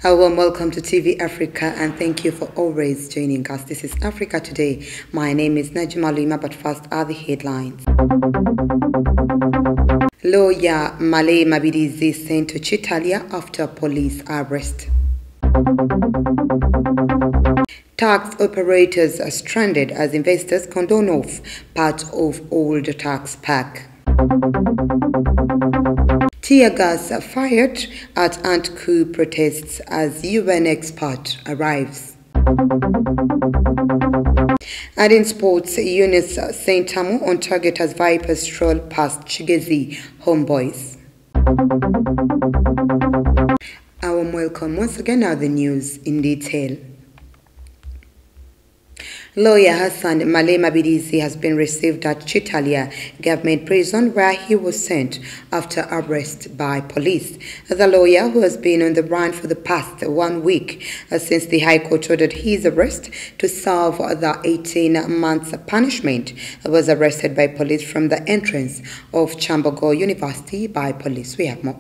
A warm welcome to TV Africa and thank you for always joining us. This is Africa Today. My name is Najma Lima, but first are the headlines. Lawyer Malay Mabidizi sent to Chitalia after police arrest. Tax operators are stranded as investors condone off part of old tax pack. Tear gas fired at Ant-Coup protests as UN expert arrives. And in sports, Eunice St. Tamu on target as Vipers stroll past Chigezi homeboys. A warm welcome once again. Now the news in detail. Lawyer Hassan Malay Mabidizi has been received at Chitalia government prison where he was sent after arrest by police. The lawyer, who has been on the run for the past 1 week since the High Court ordered his arrest to serve the 18-month punishment, was arrested by police from the entrance of Chambogo University by police. We have more.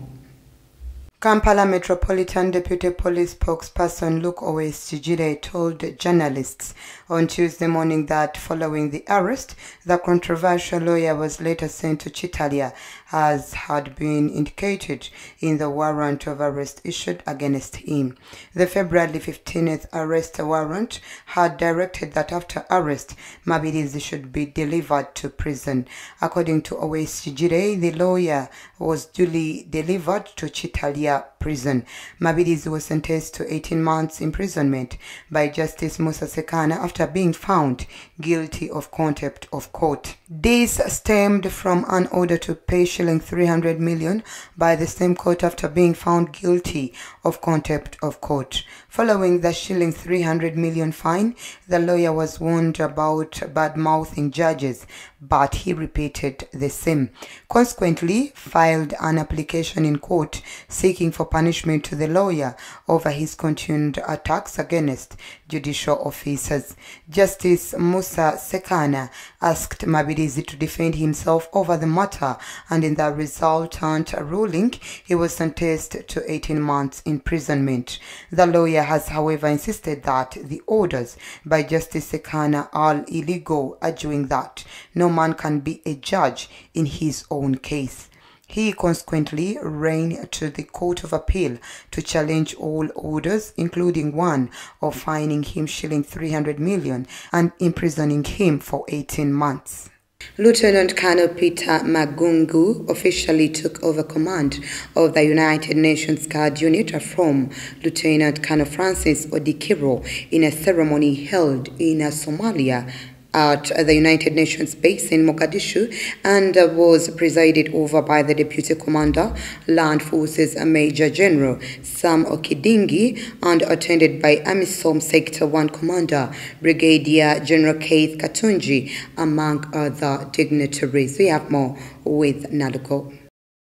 Kampala Metropolitan Deputy Police spokesperson Luke Owes-Kijire told journalists on Tuesday morning that following the arrest, the controversial lawyer was later sent to Chitalia, as had been indicated in the warrant of arrest issued against him. The February 15th arrest warrant had directed that after arrest, Mabidizi should be delivered to prison. According to Owes-Kijire, the lawyer was duly delivered to Chitalia prison. Mabidizi was sentenced to 18 months imprisonment by Justice Musa Sekana after being found guilty of contempt of court. This stemmed from an order to pay $300 million by the same court after being found guilty of contempt of court. Following the $300 million fine, the lawyer was warned about bad-mouthing judges, but he repeated the same. Consequently, filed an application in court seeking for punishment to the lawyer over his continued attacks against judicial officers. Justice Musa Sekana asked Mabidizi to defend himself over the matter, and in the resultant ruling, he was sentenced to 18 months imprisonment. The lawyer has, however, insisted that the orders by Justice Sekana are illegal, arguing that no man can be a judge in his own case. He consequently ran to the Court of Appeal to challenge all orders, including one of fining him $300 million and imprisoning him for 18 months. Lieutenant Colonel Peter Magungu officially took over command of the United Nations Guard unit from Lieutenant Colonel Francis Odikiro in a ceremony held in Somalia at the United Nations base in Mogadishu, and was presided over by the Deputy Commander, Land Forces Major General Sam Okidingi, and attended by AMISOM Sector 1 Commander, Brigadier General Keith Katunji, among other dignitaries. We have more with Naluko.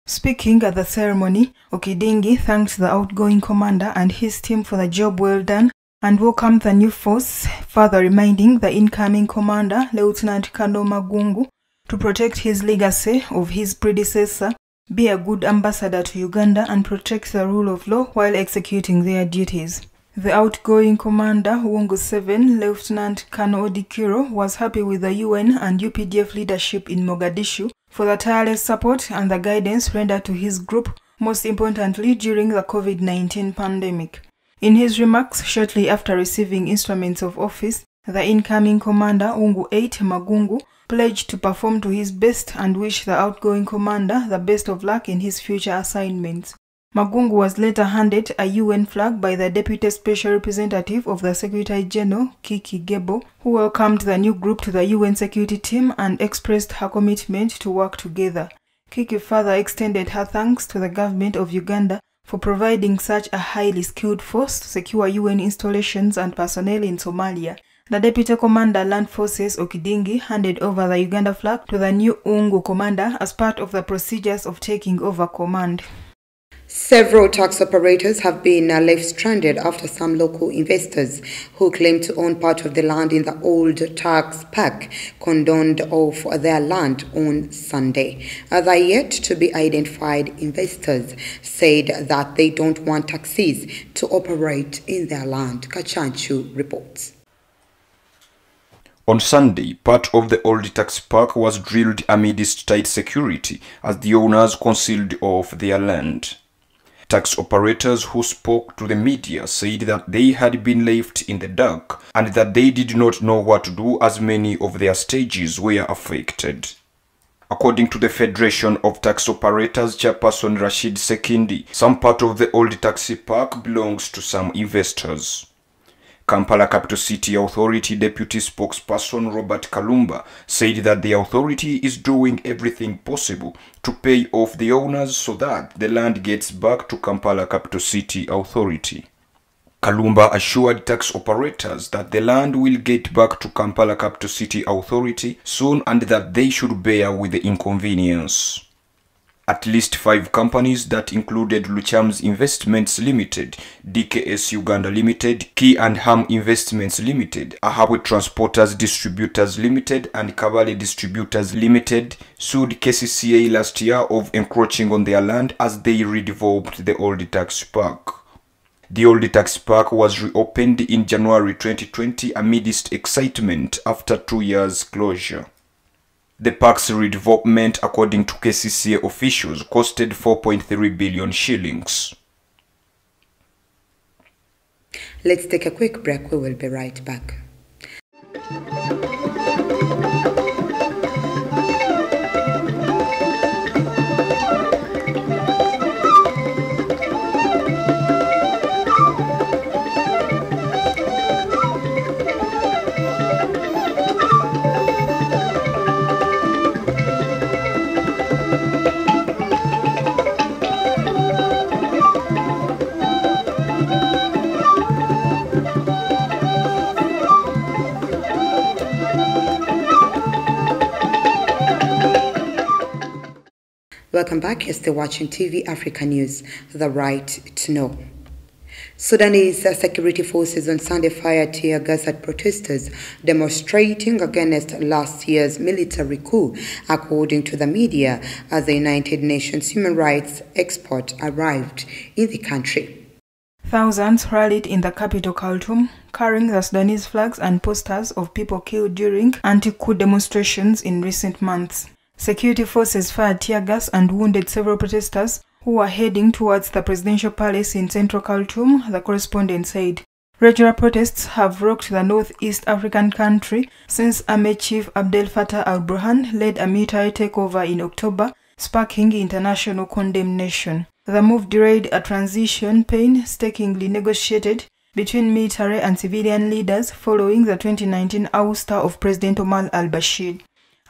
Speaking at the ceremony, Okidingi thanked the outgoing commander and his team for the job well done and welcomed the new force, further reminding the incoming commander, Lieutenant Colonel Magungu, to protect his legacy of his predecessor, be a good ambassador to Uganda, and protect the rule of law while executing their duties. The outgoing commander, Wungu 7, Lieutenant Colonel Odikiro, was happy with the UN and UPDF leadership in Mogadishu for the tireless support and the guidance rendered to his group, most importantly during the COVID-19 pandemic. In his remarks shortly after receiving instruments of office, the incoming commander, Wungu 8 Magungu, pledged to perform to his best and wish the outgoing commander the best of luck in his future assignments. Magungu was later handed a UN flag by the Deputy Special Representative of the Secretary General, Kiki Gebo, who welcomed the new group to the UN security team and expressed her commitment to work together. Kiki further extended her thanks to the government of Uganda for providing such a highly skilled force to secure UN installations and personnel in Somalia. The Deputy Commander, Land Forces Okidingi, handed over the Uganda flag to the new Wungu commander as part of the procedures of taking over command. Several tax operators have been left stranded after some local investors who claim to own part of the land in the old tax park condoned off their land on Sunday. The yet to be identified investors said that they don't want taxis to operate in their land. Kachanchu reports. On Sunday, part of the old tax park was drilled amidst tight security as the owners concealed off their land. Tax operators who spoke to the media said that they had been left in the dark and that they did not know what to do as many of their stages were affected. According to the Federation of Tax Operators chairperson Rashid Sekindi, some part of the old taxi park belongs to some investors. Kampala Capital City Authority Deputy Spokesperson Robert Kalumba said that the authority is doing everything possible to pay off the owners so that the land gets back to Kampala Capital City Authority. Kalumba assured tax operators that the land will get back to Kampala Capital City Authority soon and that they should bear with the inconvenience. At least 5 companies that included Luchams Investments Limited, DKS Uganda Limited, Key and Ham Investments Limited, Ahabwe Transporters Distributors Limited and Kabale Distributors Limited sued KCCA last year of encroaching on their land as they redeveloped the old tax park. The old tax park was reopened in January 2020 amidst excitement after 2 years closure. The park's redevelopment, according to KCCA officials, costed 4.3 billion shillings. Let's take a quick break. We will be right back. Welcome back. You're still watching TV Africa News, the right to know. Sudanese security forces on Sunday fired tear gas at protesters demonstrating against last year's military coup, according to the media, as the United Nations human rights expert arrived in the country. Thousands rallied in the capital Khartoum, carrying the Sudanese flags and posters of people killed during anti-coup demonstrations in recent months. Security forces fired tear gas and wounded several protesters who were heading towards the presidential palace in central Khartoum, the correspondent said. Regular protests have rocked the northeast African country since Army Chief Abdel Fattah al-Burhan led a military takeover in October, sparking international condemnation. The move derailed a transition painstakingly negotiated between military and civilian leaders following the 2019 ouster of President Omar al-Bashir.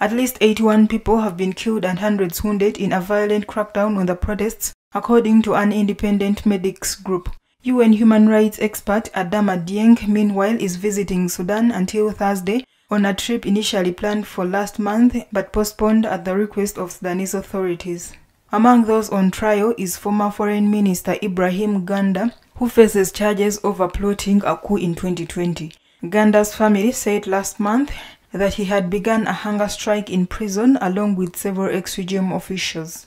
At least 81 people have been killed and hundreds wounded in a violent crackdown on the protests, according to an independent medics group. UN human rights expert Adama Dieng, meanwhile, is visiting Sudan until Thursday on a trip initially planned for last month but postponed at the request of Sudanese authorities. Among those on trial is former Foreign Minister Ibrahim Ganda, who faces charges over plotting a coup in 2020. Ganda's family said last month that he had begun a hunger strike in prison along with several ex-regime officials.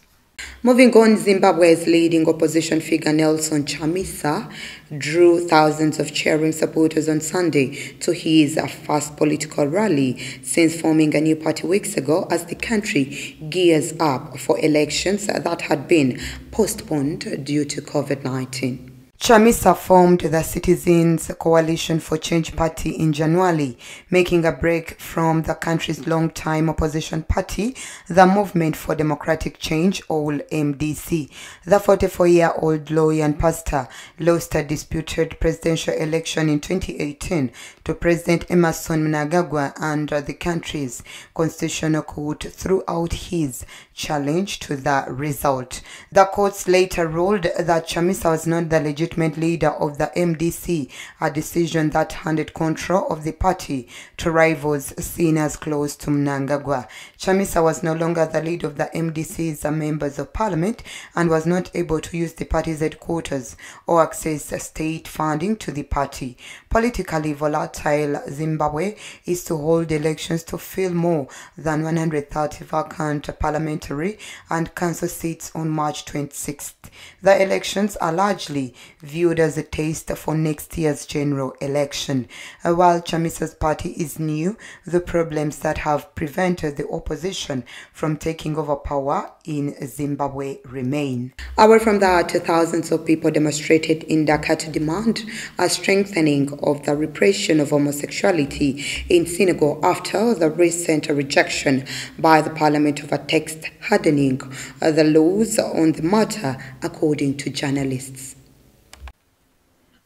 Moving on, Zimbabwe's leading opposition figure Nelson Chamisa drew thousands of cheering supporters on Sunday to his first political rally since forming a new party weeks ago as the country gears up for elections that had been postponed due to COVID-19. Chamisa formed the Citizens Coalition for Change Party in January, making a break from the country's long-time opposition party, the Movement for Democratic Change, or MDC. The 44-year-old lawyer and pastor lost a disputed presidential election in 2018 to President Emmerson Mnangagwa under the country's constitutional court throughout his challenge to the result. The courts later ruled that Chamisa was not the legitimate illegitimate leader of the MDC, a decision that handed control of the party to rivals seen as close to Mnangagwa. Chamisa was no longer the leader of the MDC's members of parliament and was not able to use the party's headquarters or access state funding to the party. Politically volatile Zimbabwe is to hold elections to fill more than 130 vacant parliamentary and council seats on March 26th. The elections are largely viewed as a taste for next year's general election. While Chamisa's party is new, the problems that have prevented the opposition from taking over power in Zimbabwe remain. Away from that, thousands of people demonstrated in Dhaka to demand a strengthening of the repression of homosexuality in Senegal after the recent rejection by the parliament of a text hardening the laws on the matter, according to journalists.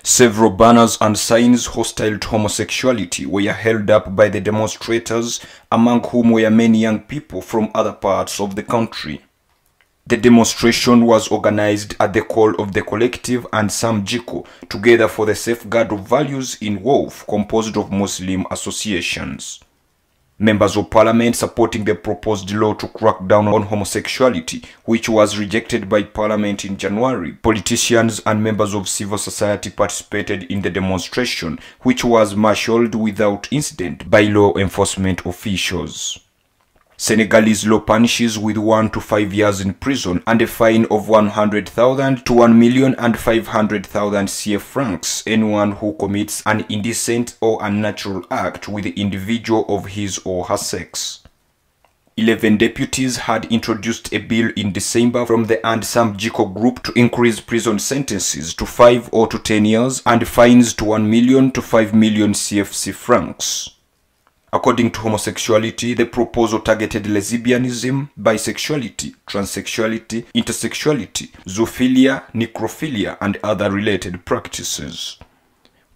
Several banners and signs hostile to homosexuality were held up by the demonstrators, among whom were many young people from other parts of the country. The demonstration was organized at the call of the collective and Sam Jiko, Together for the Safeguard of Values in WOF, composed of Muslim associations. Members of Parliament supporting the proposed law to crack down on homosexuality, which was rejected by Parliament in January. Politicians and members of civil society participated in the demonstration, which was marshaled without incident by law enforcement officials. Senegalese law punishes with 1 to 5 years in prison and a fine of 100,000 to 1,500,000 CF francs anyone who commits an indecent or unnatural act with the individual of his or her sex. 11 deputies had introduced a bill in December from the And Sam Jiko group to increase prison sentences to 5 or to 10 years and fines to 1 million to 5 million CFC francs. According to homosexuality, the proposal targeted lesbianism, bisexuality, transsexuality, intersexuality, zoophilia, necrophilia, and other related practices.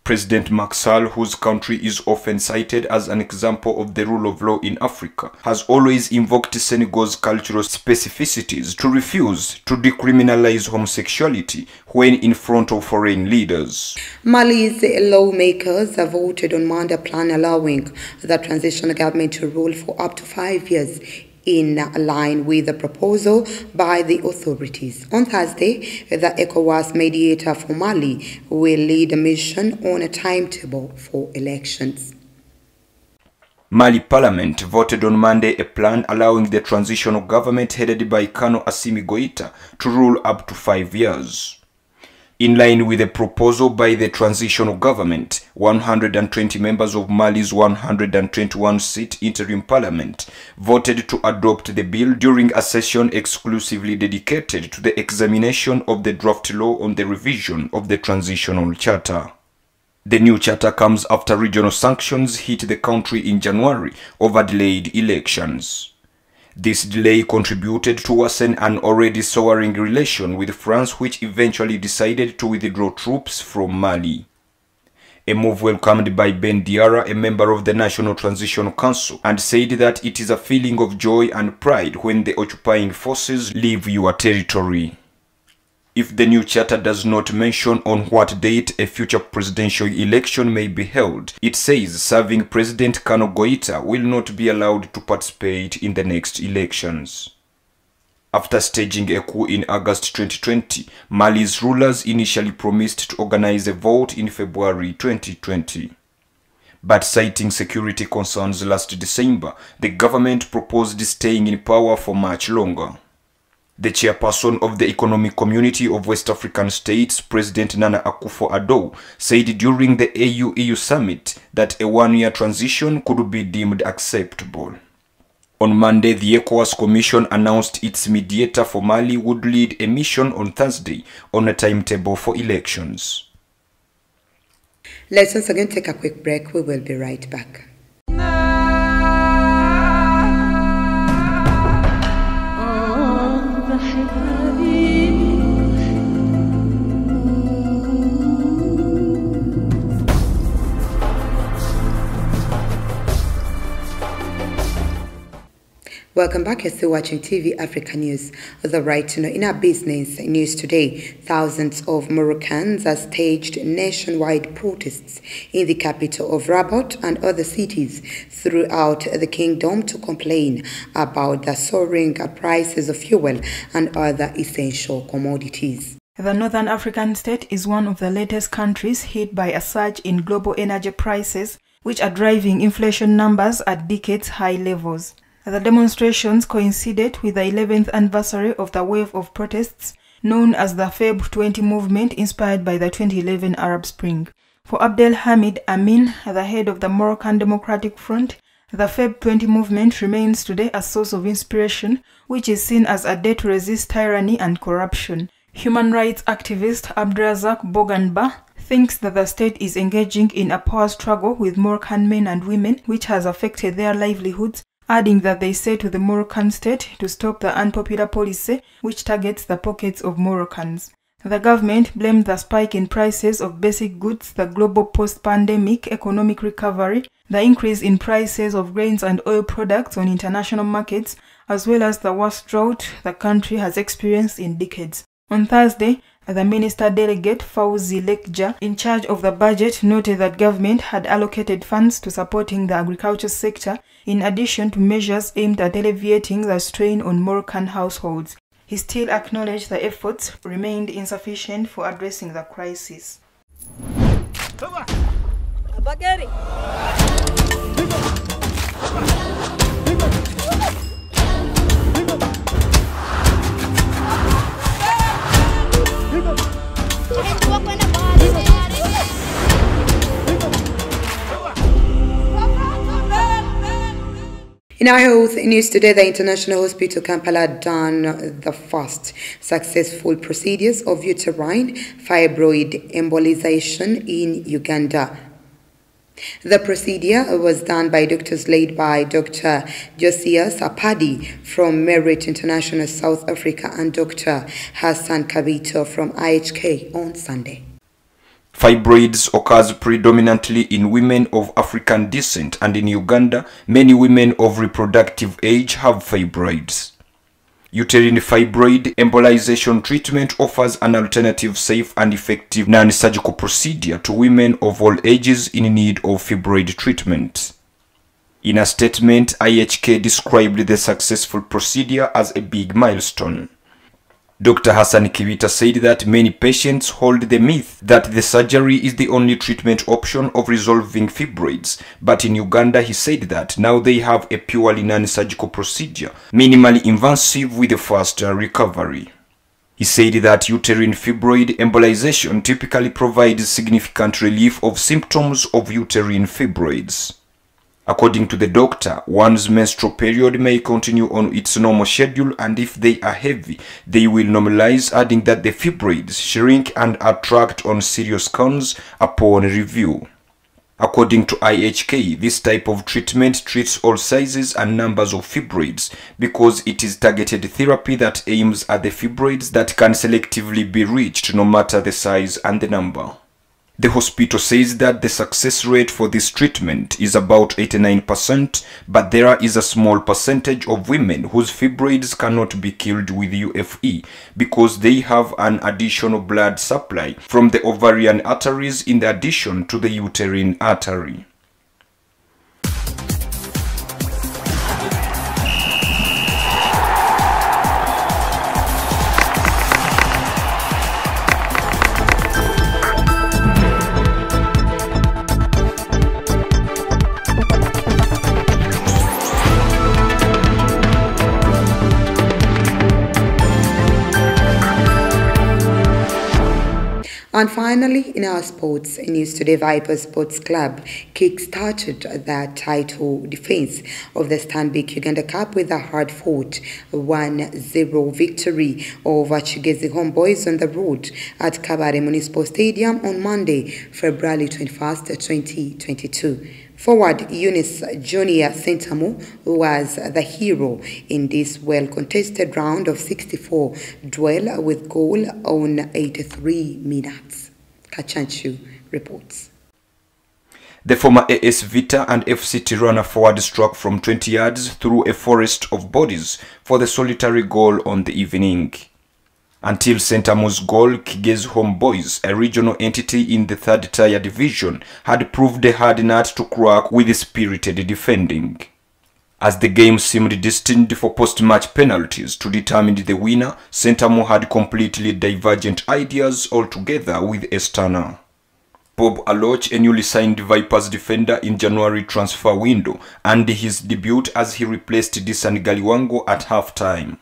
President Macky Sall, whose country is often cited as an example of the rule of law in Africa, has always invoked Senegal's cultural specificities to refuse to decriminalize homosexuality when in front of foreign leaders. Mali's lawmakers have voted on Monday a plan allowing the transitional government to rule for up to 5 years, in line with the proposal by the authorities. On Thursday, the ECOWAS mediator for Mali will lead a mission on a timetable for elections. Mali Parliament voted on Monday a plan allowing the transitional government headed by Colonel Assimi Goïta to rule up to 5 years. In line with a proposal by the transitional government, 120 members of Mali's 121-seat interim parliament voted to adopt the bill during a session exclusively dedicated to the examination of the draft law on the revision of the transitional charter. The new charter comes after regional sanctions hit the country in January over delayed elections. This delay contributed to worsen an already souring relation with France, which eventually decided to withdraw troops from Mali. A move welcomed by Ben Diarra, a member of the National Transitional Council, and said that it is a feeling of joy and pride when the occupying forces leave your territory. If the new charter does not mention on what date a future presidential election may be held, it says serving President Colonel Goïta will not be allowed to participate in the next elections. After staging a coup in August 2020, Mali's rulers initially promised to organize a vote in February 2020. But citing security concerns last December, the government proposed staying in power for much longer. The chairperson of the Economic Community of West African States, President Nana Akufo-Addo, said during the AU-EU summit that a one-year transition could be deemed acceptable. On Monday, the ECOWAS Commission announced its mediator for Mali would lead a mission on Thursday on a timetable for elections. Let's once again take a quick break. We will be right back. Welcome back. You're still watching TV Africa News. The right to know in our business news today, thousands of Moroccans have staged nationwide protests in the capital of Rabat and other cities throughout the kingdom to complain about the soaring prices of fuel and other essential commodities. The Northern African state is one of the latest countries hit by a surge in global energy prices, which are driving inflation numbers at decades-high levels. The demonstrations coincided with the 11th anniversary of the wave of protests known as the Feb 20 movement, inspired by the 2011 Arab Spring. For Abdelhamid Amin, the head of the Moroccan Democratic Front, the Feb 20 movement remains today a source of inspiration, which is seen as a day to resist tyranny and corruption. Human rights activist Abdrazak Boganba thinks that the state is engaging in a power struggle with Moroccan men and women, which has affected their livelihoods, adding that they say to the Moroccan state to stop the unpopular policy which targets the pockets of Moroccans. The government blamed the spike in prices of basic goods, the global post-pandemic economic recovery, the increase in prices of grains and oil products on international markets, as well as the worst drought the country has experienced in decades. On Thursday, the Minister Delegate Fauzi Lekja, in charge of the budget, noted that government had allocated funds to supporting the agriculture sector, in addition to measures aimed at alleviating the strain on Moroccan households. He still acknowledged the efforts remained insufficient for addressing the crisis. In our health news today, the International Hospital Kampala done the first successful procedures of uterine fibroid embolization in Uganda. The procedure was done by doctors led by Dr. Josias Apadi from Merit International South Africa and Dr. Hassan Kabito from IHK on Sunday. Fibroids occurs predominantly in women of African descent, and in Uganda, many women of reproductive age have fibroids. Uterine fibroid embolization treatment offers an alternative, safe and effective non-surgical procedure to women of all ages in need of fibroid treatment. In a statement, IHK described the successful procedure as a big milestone. Dr. Hassan Kibita said that many patients hold the myth that the surgery is the only treatment option of resolving fibroids, but in Uganda he said that now they have a purely non-surgical procedure, minimally invasive with a faster recovery. He said that uterine fibroid embolization typically provides significant relief of symptoms of uterine fibroids. According to the doctor, one's menstrual period may continue on its normal schedule, and if they are heavy, they will normalize, adding that the fibroids shrink and attract on serious cones upon review. According to IHK, this type of treatment treats all sizes and numbers of fibroids because it is targeted therapy that aims at the fibroids that can selectively be reached no matter the size and the number. The hospital says that the success rate for this treatment is about 89%, but there is a small percentage of women whose fibroids cannot be killed with UFE because they have an additional blood supply from the ovarian arteries in addition to the uterine artery. And finally, in our sports news today, Viper Sports Club kick-started the title defense of the Stanbic Uganda Cup with a hard-fought 1-0 victory over Chigezi Homeboys on the road at Kabare Municipal Stadium on Monday, February 21st, 2022. Forward Eunice Junior Sentamu was the hero in this well-contested round of 64 duel with goal on 83 minutes. Kachanchu reports. The former AS Vita and FC Tirana forward struck from 20 yards through a forest of bodies for the solitary goal on the evening. Until St. Amo's goal, Kigezi Homeboys, a regional entity in the 3rd tier division, had proved a hard nut to crack with spirited defending. As the game seemed destined for post-match penalties to determine the winner, St. Amo had completely divergent ideas altogether with a stunner. Bob Aloch, a newly signed Vipers defender in January transfer window, earned his debut as he replaced Disan Galiwango at half-time.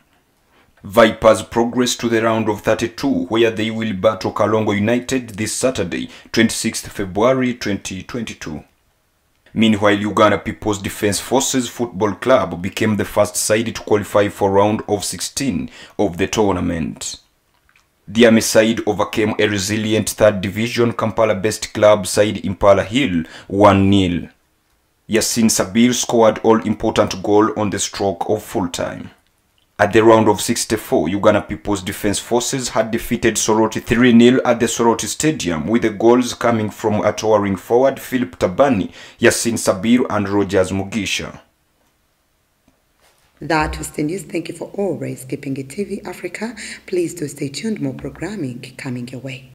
Vipers progress to the round of 32, where they will battle Kalongo United this Saturday, 26th February 2022. Meanwhile, Uganda People's Defence Forces Football Club became the first side to qualify for round of 16 of the tournament. The Army side overcame a resilient 3rd Division Kampala-based club side Impala Hill 1-0. Yasin Sabir scored all-important goal on the stroke of full-time. At the round of 64, Uganda People's Defence Forces had defeated Soroti 3-0 at the Soroti Stadium, with the goals coming from a towering forward Philip Tabani, Yasin Sabir and Rogers Mugisha. That was the news. Thank you for always keeping it TV Africa. Please do stay tuned. More programming coming your way.